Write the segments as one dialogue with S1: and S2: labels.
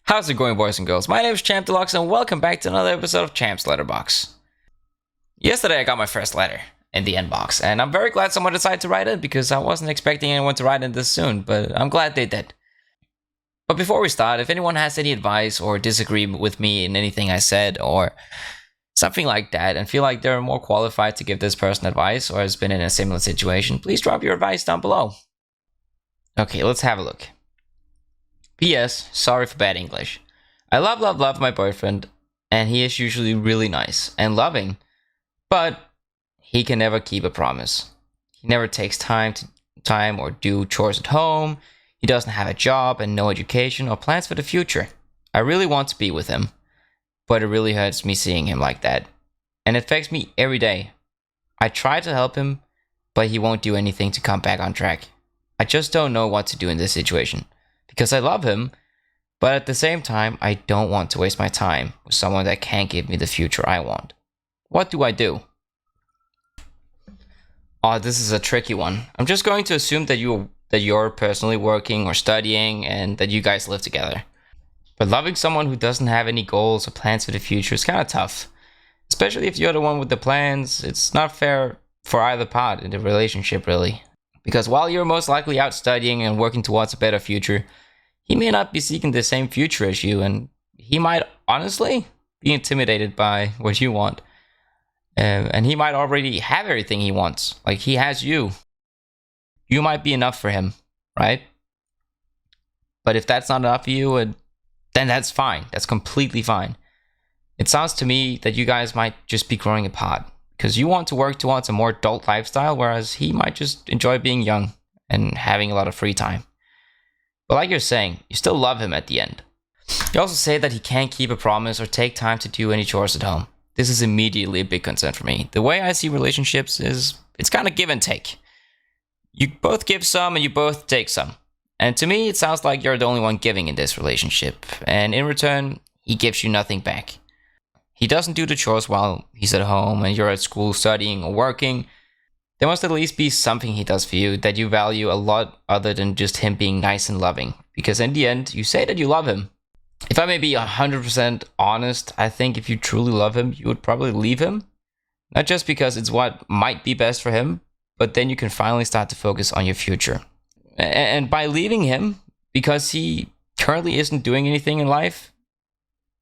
S1: How's it going, boys and girls? My name is Champ Deluxe, and welcome back to another episode of Champ's Letterbox. Yesterday, I got my first letter in the inbox, and I'm very glad someone decided to write it because I wasn't expecting anyone to write it this soon, but I'm glad they did. But before we start, if anyone has any advice or disagree with me in anything I said or something like that, and feel like they're more qualified to give this person advice or has been in a similar situation, please drop your advice down below. Okay, let's have a look. P.S. Sorry for bad English. I love my boyfriend, and he is usually really nice and loving, but he can never keep a promise. He never takes time or do chores at home. He doesn't have a job and no education or plans for the future. I really want to be with him, but it really hurts me seeing him like that, and it affects me every day. I try to help him, but he won't do anything to come back on track. I just don't know what to do in this situation. Because I love him, but at the same time, I don't want to waste my time with someone that can't give me the future I want. What do I do? Oh, this is a tricky one. I'm just going to assume that you're personally working or studying and that you guys live together. But loving someone who doesn't have any goals or plans for the future is kind of tough. Especially if you're the one with the plans, it's not fair for either part in the relationship, really. Because while you're most likely out studying and working towards a better future, he may not be seeking the same future as you, and he might honestly be intimidated by what you want. And he might already have everything he wants, like he has you. You might be enough for him, right? But if that's not enough for you, then that's fine. That's completely fine. It sounds to me that you guys might just be growing apart, because you want to work towards a more adult lifestyle, whereas he might just enjoy being young and having a lot of free time. But like you're saying, you still love him at the end. You also say that he can't keep a promise or take time to do any chores at home. This is immediately a big concern for me. The way I see relationships is, it's kind of give and take. You both give some and you both take some. And to me, it sounds like you're the only one giving in this relationship. And in return, he gives you nothing back. He doesn't do the chores while he's at home and you're at school studying or working. There must at least be something he does for you that you value a lot other than just him being nice and loving. Because in the end, you say that you love him. If I may be 100% honest, I think if you truly love him, you would probably leave him. Not just because it's what might be best for him, but then you can finally start to focus on your future. And by leaving him, because he currently isn't doing anything in life,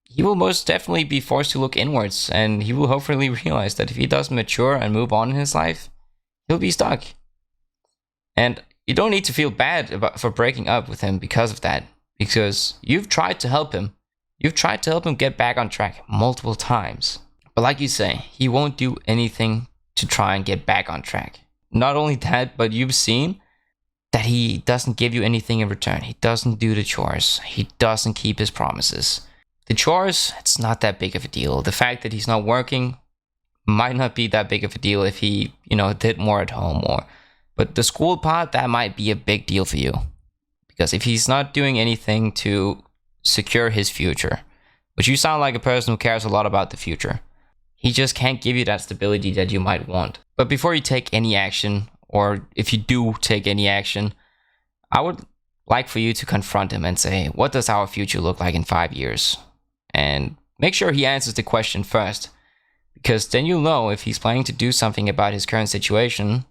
S1: he will most definitely be forced to look inwards, and he will hopefully realize that if he doesn't mature and move on in his life, he'll be stuck. And you don't need to feel bad for breaking up with him because of that, because you've tried to help him. You've tried to help him get back on track multiple times. But like you say, he won't do anything to try and get back on track. Not only that, but you've seen that he doesn't give you anything in return. He doesn't do the chores. He doesn't keep his promises. The chores, it's not that big of a deal. The fact that he's not working might not be that big of a deal if he, did more at home but the school part, that might be a big deal for you. Because if he's not doing anything to secure his future, which you sound like a person who cares a lot about the future, he just can't give you that stability that you might want. But before you take any action, or if you do take any action, I would like for you to confront him and say, what does our future look like in 5 years? And make sure he answers the question first. Because then you'll know if he's planning to do something about his current situation,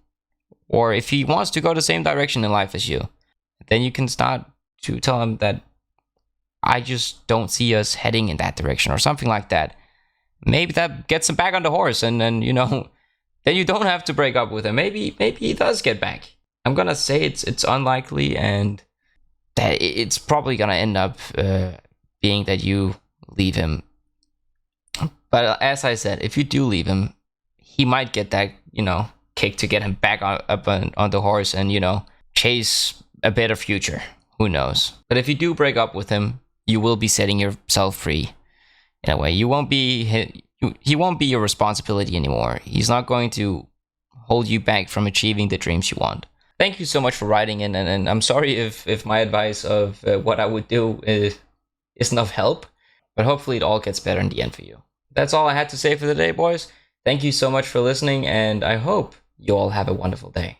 S1: or if he wants to go the same direction in life as you. Then you can start to tell him that I just don't see us heading in that direction, or something like that. Maybe that gets him back on the horse, and then, then you don't have to break up with him. Maybe he does get back. I'm gonna say it's unlikely, and that it's probably gonna end up being that you leave him. But as I said, if you do leave him, he might get that, kick to get him back on the horse and, chase a better future. Who knows? But if you do break up with him, you will be setting yourself free. In a way, he won't be your responsibility anymore. He's not going to hold you back from achieving the dreams you want. Thank you so much for writing in, and I'm sorry if my advice of what I would do isn't of help, but hopefully it all gets better in the end for you. That's all I had to say for the day, boys. Thank you so much for listening, and I hope you all have a wonderful day.